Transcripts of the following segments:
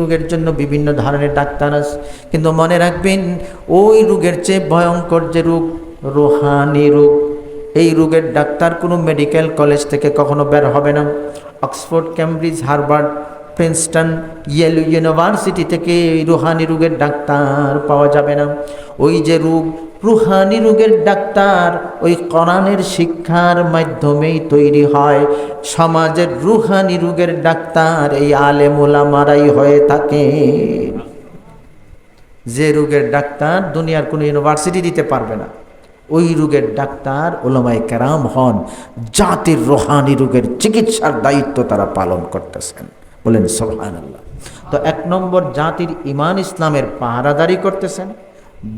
রোগের জন্য বিভিন্ন ধরনের ডাক্তার আছে, কিন্তু মনে রাখবেন ওই রোগের চেয়ে ভয়ঙ্কর যে রোগ, রুহানি রোগ, এই রোগের ডাক্তার কোনো মেডিকেল কলেজ থেকে কখনো বের হবে না। Oxford, Cambridge, Harvard, Princeton, Yale university থেকে এই রুহানি রোগের ডাক্তার পাওয়া যাবে না। ওই যে রোগ, রুহানি রোগের ডাক্তার ওই কোরআনের শিক্ষার মাধ্যমেই তৈরি হয়। সমাজের রুহানি রোগের ডাক্তার এই আলেম ওলামারাই হয়ে থাকে। যে রোগের ডাক্তার দুনিয়ার কোনো ইউনিভার্সিটি দিতে পারবে না, ওই রোগের ডাক্তার ওলামায়ে কেরাম হন। জাতির রুহানি রোগের চিকিৎসার দায়িত্ব তারা পালন করতেছেন, বলেন সুবহানাল্লাহ। তো 1 নম্বর জাতির ঈমান ইসলামের পাহারাদারি করতেছেন,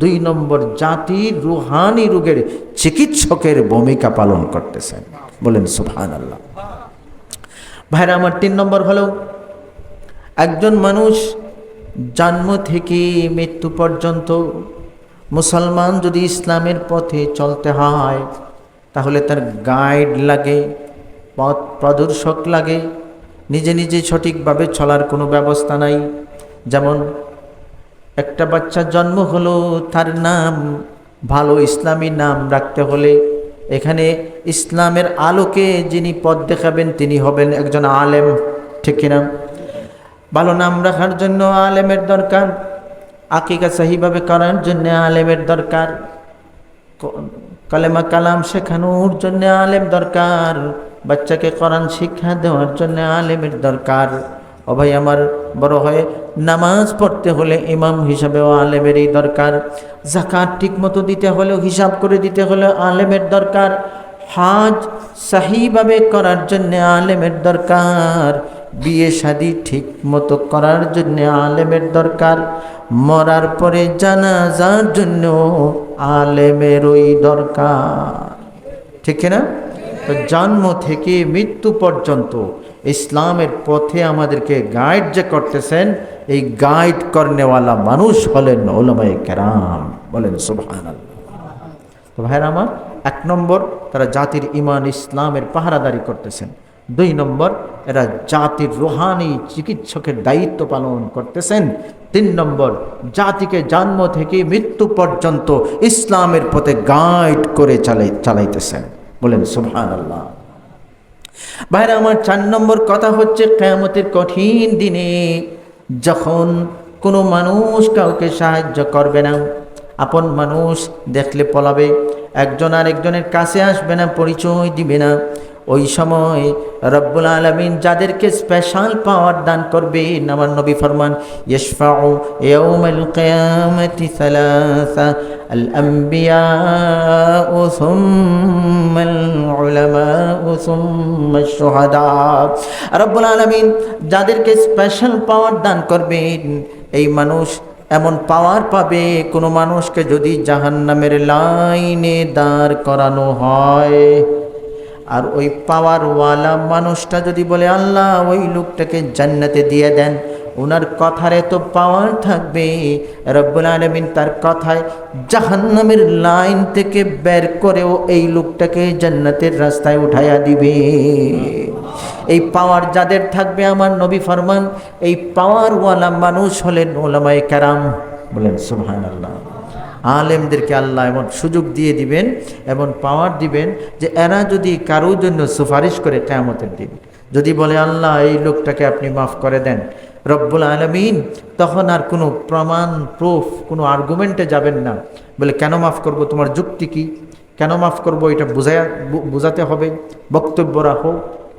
2 নম্বর জাতির রুহানি রোগের চিকিৎসকের ভূমিকা পালন করতেছেন, বলেন সুবহানাল্লাহ। ভাইরা আমার, 3 নম্বর হলো একজন মানুষ জন্ম থেকে মৃত্যু পর্যন্ত মুসলমান যদি ইসলামের পথে চলতে হয় তাহলে তার গাইড লাগে, পথ প্রদর্শক লাগে। নিজে নিজে সঠিকভাবে চলার কোনো ব্যবস্থা নাই। যেমন একটা বাচ্চা জন্ম হলো, তার নাম ভালো ইসলামী নাম রাখতে হলে এখানে ইসলামের আলোকে যিনি পথ দেখাবেন তিনি হবেন একজন আলেম, ঠিক কিনা? ভালো নাম রাখার জন্য আলেমের দরকার, আকিকা সহিভাবে করার জন্য আলেমের দরকার, কালেমা কালাম শেখানোর জন্য আলেম দরকার, বাচ্চাকে কোরআন শিক্ষা দেওয়ার জন্য আলেমের দরকার। ও ভাই আমার, বড় হয়ে নামাজ পড়তে হলে ইমাম হিসাবেও আলেমেরই দরকার। যাকাত ঠিক মতো দিতে হলেও, হিসাব করে দিতে হলে আলেমের দরকার। হজ সহিভাবে করার জন্য আলেমের দরকার। বিয়ে শাদী ঠিক মতো করার জন্য আলেমের দরকার। মরার পরে জানাজার জন্য আলেমেরই দরকার, ঠিক না? তো জন্ম থেকে মৃত্যু পর্যন্ত ইসলামের পথে আমাদেরকে গাইড যে করতেছেন, এই গাইড করনেওয়ালা মানুষ হলেন উলামায়ে কেরাম, বলেন সুবহানাল্লাহ। তো ভাইরা আমার, 1 নম্বর তারা জাতির ঈমান ইসলামের পাহারাদারি করতেছেন। 2 নম্বর এরা জাতির রুহানি চিকিৎসকের দায়িত্ব পালন করতেছেন। 3 নম্বর জাতিকে জন্ম থেকে মৃত্যু পর্যন্ত ইসলামের পথে গাইড করে চালাইতেছেন, বলেন সুবহানাল্লাহ। ভাইরা আমার, 4 নম্বর কথা হচ্ছে কিয়ামতের কঠিন দিনে যখন কোনো মানুষ কাউকে সাহায্য করবে না, আপন মানুষ দেখলে পলাবে, একজন আরেকজনের কাছে আসবে না, পরিচয় দিবে না, ওই সময় রব্বুল আলামিন যাদেরকে স্পেশাল পাওয়ার দান করবেন, আমার নবী ফরমান ইয়াশফাউ ইয়াউমাল কিয়ামাতি সালাসা আল আম্বিয়া সুম্মাল উলামা সুম্মাশ শুহাদা। রব্বুল আলামিন যাদেরকে স্পেশাল পাওয়ার দান করবেন, এই মানুষ এমন পাওয়ার পাবে, কোনো মানুষকে যদি জাহান্নামের লাইনে দাঁড় করানো হয় আর ওই পাওয়ারওয়ালা মানুষটা যদি বলে আল্লাহ ওই লোকটাকে জান্নাতে দিয়ে দেন, ওনার কথার এত পাওয়ার থাকবে রব্বুল আলামিন তার কথায় জাহান্নামের লাইন থেকে বের করেও এই লোকটাকে জান্নাতের রাস্তায় উঠাইয়া দিবে। এই পাওয়ার যাদের থাকবে, আমার নবী ফরমান এই পাওয়ারওয়ালা মানুষ হলেন উলামায়ে কেরাম, বলেন সুবহানাল্লাহ। আলেমদেরকে আল্লাহ এমন সুযোগ দিয়ে দিবেন, এমন পাওয়ার দিবেন যে এরা যদি কারোর জন্য সুপারিশ করে কিয়ামতের দিন, যদি বলে আল্লাহ এই লোকটাকে আপনি মাফ করে দেন, রব্বুল আলামিন তখন আর কোনো প্রমাণ, প্রুফ, কোনো আর্গুমেন্টে যাবেন না। বলে কেন মাফ করব, তোমার যুক্তি কি, কেন মাফ করব, এটা বোঝাতে হবে, বক্তব্য রাখো,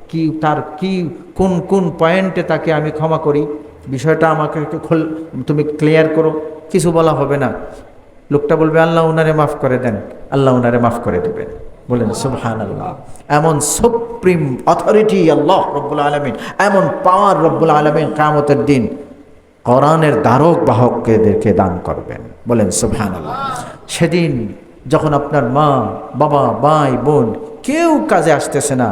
কি তার কি কোন কোন পয়েন্টে তাকে আমি ক্ষমা করি, বিষয়টা আমাকে তুমি ক্লিয়ার করো, কিছু বলা হবে না। লোকটা বলবে আল্লাহ উনারে মাফ করে দেন, আল্লাহ উনারে মাফ করে দেবেন, বলেন সুবহানাল্লাহ। এমন সুপ্রিম অথরিটি আল্লাহ রব্বুল আলামিন, এমন পাওয়ার রব্বুল আলামিন কিয়ামতের দিন কোরআনের ধারক বাহকদেরকে দান করবেন, বলেন সুবহানাল্লাহ। সেদিন যখন আপনার মা বাবা ভাই বোন কেউ কাজে আসতেছে না,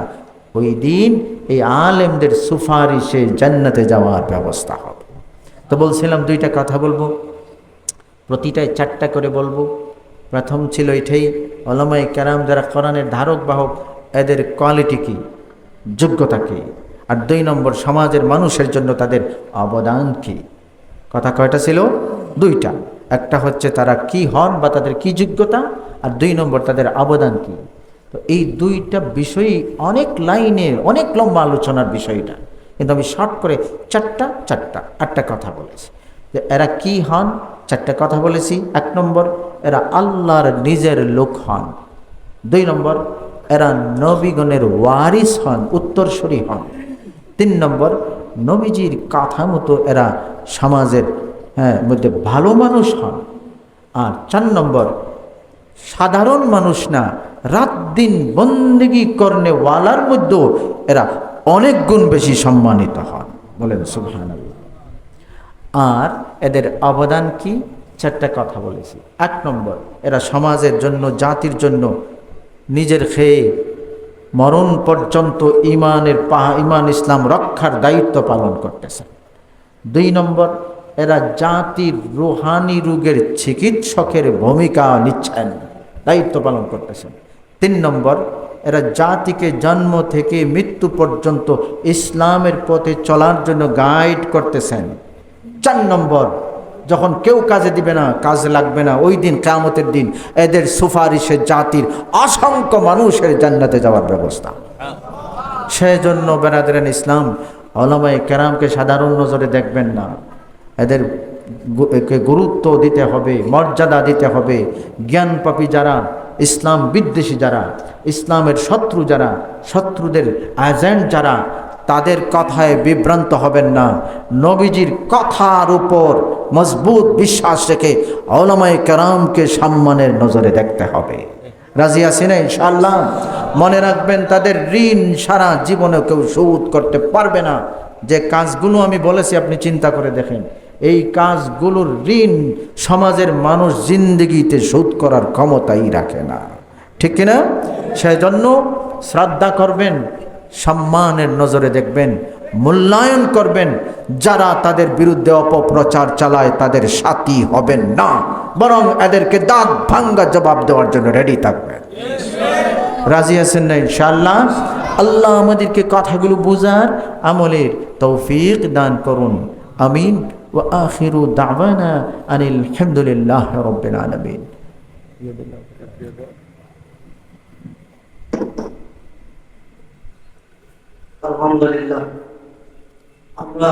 ওই দিন এই আলেমদের সুপারিশে জান্নাতে যাওয়ার ব্যবস্থা হবে। তো বলছিলাম 2টা কথা বলবো, প্রতিটায় 4টা করে বলবো। প্রথম ছিল এটাই, উলামায়ে কেরাম যারা কোরআনের ধারক বাহক এদের কোয়ালিটি কি, যোগ্যতা কি, আর 2 নম্বর সমাজের মানুষের জন্য তাদের অবদান কি। কথা কয়টা ছিল? দুইটা। একটা হচ্ছে তারা কি হন বা তাদের কি যোগ্যতা, আর 2 নম্বর তাদের অবদান কি। তো এই দুইটা বিষয়ই অনেক লাইনের অনেক লম্বা আলোচনার বিষয়টা, কিন্তু আমি শর্ট করে আটটা কথা বলেছি। যে এরা কি হন, 4টা কথা বলেছি। 1 নম্বর, এরা আল্লাহর নিজের লোক হন। 2 নম্বর, এরা নবীগণের ওয়ারিস হন, উত্তরসূরি হন। 3 নম্বর, নবীজির কথা মতো এরা সমাজের মধ্যে ভালো মানুষ হন। আর 4 নম্বর, সাধারণ মানুষ না, রাত দিন বন্দেগী করনে ওয়ালার মধ্যেও এরা অনেক গুণ বেশি সম্মানিত হন। বলেন সুবহানাল্লাহ। আর এদের অবদান কি? 4টা কথা বলেছি। 1 নম্বর, এরা সমাজের জন্য, জাতির জন্য নিজের খেয়ে মরণ পর্যন্ত ইমান ইসলাম রক্ষার দায়িত্ব পালন করতেছেন। 2 নম্বর, এরা জাতির রুহানি রোগের চিকিৎসকের ভূমিকা নিচ্ছেন, দায়িত্ব পালন করতেছেন। 3 নম্বর, এরা জাতিকে জন্ম থেকে মৃত্যু পর্যন্ত ইসলামের পথে চলার জন্য গাইড করতেছেন। 4 নম্বর, যখন কেউ কাজে দিবে না, কাজে লাগবে না, ওই দিন কিয়ামতের দিন এদের সুপারিশে জাতির অসংখ্য মানুষের জান্নাতে যাওয়ার ব্যবস্থা। সেজন্য বেরাদরান ইসলাম, উলামায়ে কেরামকে সাধারণ নজরে দেখবেন না, এদের গুরুত্ব দিতে হবে, মর্যাদা দিতে হবে। জ্ঞানপাপী যারা, ইসলাম বিদ্বেষী যারা, ইসলামের শত্রু যারা, শত্রুদের এজেন্ট যারা, তাদের কথায় বিভ্রান্ত হবেন না। নবীজির কথার উপর মজবুত বিশ্বাস রেখে উলামায়ে কেরামকে সম্মানের নজরে দেখতে হবে। রাজি আছেন ইনশাআল্লাহ? মনে রাখবেন, তাদের ঋণ সারা জীবনে কেউ শোধ করতে পারবে না। যে কাজগুলো আমি বলেছি আপনি চিন্তা করে দেখেন, এই কাজগুলোর ঋণ সমাজের মানুষ জিন্দেগিতে শোধ করার ক্ষমতাই রাখে না, ঠিক কিনা? সেজন্য শ্রদ্ধা করবেন, সম্মানের নজরে দেখবেন, মূল্যায়ন করবেন। যারা তাদের বিরুদ্ধে অপপ্রচার চালায় তাদের সাথী হবেন না, বরং এদেরকে দাঁত ভাঙ্গা জবাব দেওয়ার জন্য রেডি থাকবেন। রাজি আছেন না ইনশাআল্লাহ? আল্লাহ আমাদেরকে কথাগুলো বোঝার, আমলের তৌফিক দান করুন। আমিন। ওয়া আখিরু দাওয়ানা আনিল হামদুলিল্লাহি রাব্বিল আলামিন। আলহামদুলিল্লাহ। আমরা